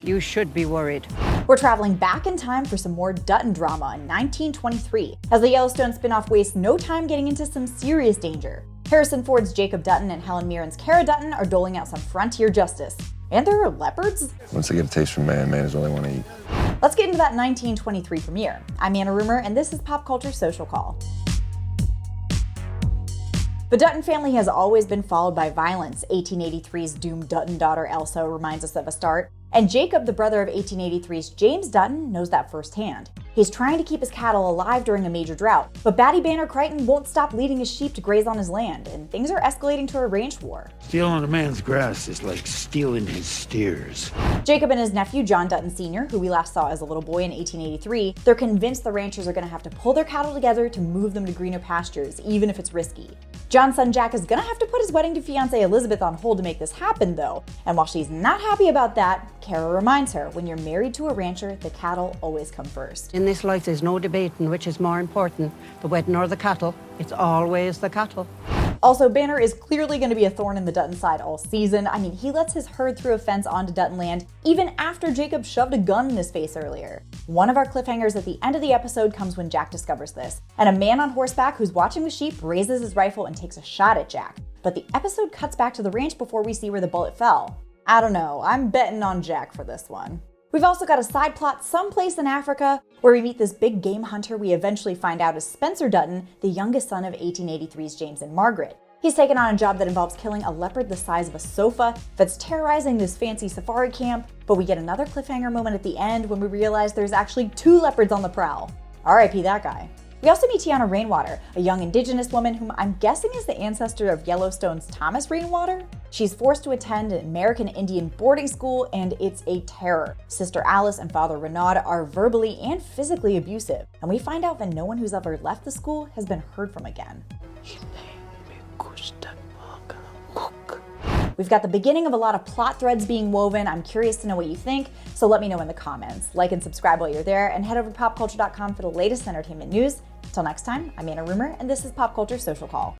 You should be worried. We're traveling back in time for some more Dutton drama in 1923, as the Yellowstone spinoff wastes no time getting into some serious danger. Harrison Ford's Jacob Dutton and Helen Mirren's Cara Dutton are doling out some frontier justice. And there are leopards? Once they get a taste from man, man is all they want to eat. Let's get into that 1923 premiere. I'm Anna Rumor, and this is Pop Culture Social Call. The Dutton family has always been followed by violence. 1883's doomed Dutton daughter Elsa reminds us of a start, and Jacob, the brother of 1883's James Dutton, knows that firsthand. He's trying to keep his cattle alive during a major drought, but Batty Banner Crichton won't stop leading his sheep to graze on his land, and things are escalating to a ranch war. Stealing a man's grass is like stealing his steers. Jacob and his nephew John Dutton Sr., who we last saw as a little boy in 1883, they're convinced the ranchers are going to have to pull their cattle together to move them to greener pastures, even if it's risky. John's son Jack is going to have to put his wedding to fiancée Elizabeth on hold to make this happen, though, and while she's not happy about that, Cara reminds her, when you're married to a rancher, the cattle always come first. In this life, there's no debating which is more important, the wedding or the cattle. It's always the cattle. Also, Banner is clearly going to be a thorn in the Dutton side all season. I mean, he lets his herd through a fence onto Dutton land even after Jacob shoved a gun in his face earlier. One of our cliffhangers at the end of the episode comes when Jack discovers this, and a man on horseback who's watching the sheep raises his rifle and takes a shot at Jack. But the episode cuts back to the ranch before we see where the bullet fell. I don't know, I'm betting on Jack for this one. We've also got a side plot someplace in Africa where we meet this big game hunter we eventually find out is Spencer Dutton, the youngest son of 1883's James and Margaret. He's taken on a job that involves killing a leopard the size of a sofa that's terrorizing this fancy safari camp, but we get another cliffhanger moment at the end when we realize there's actually 2 leopards on the prowl. R.I.P. that guy. We also meet Tiana Rainwater, a young indigenous woman whom I'm guessing is the ancestor of Yellowstone's Thomas Rainwater. She's forced to attend an American Indian boarding school, and it's a terror. Sister Alice and Father Renaud are verbally and physically abusive, and we find out that no one who's ever left the school has been heard from again. We've got the beginning of a lot of plot threads being woven. I'm curious to know what you think, so let me know in the comments. Like and subscribe while you're there, and head over to popculture.com for the latest entertainment news. Till next time, I'm Anna Rumor, and this is Pop Culture Social Call.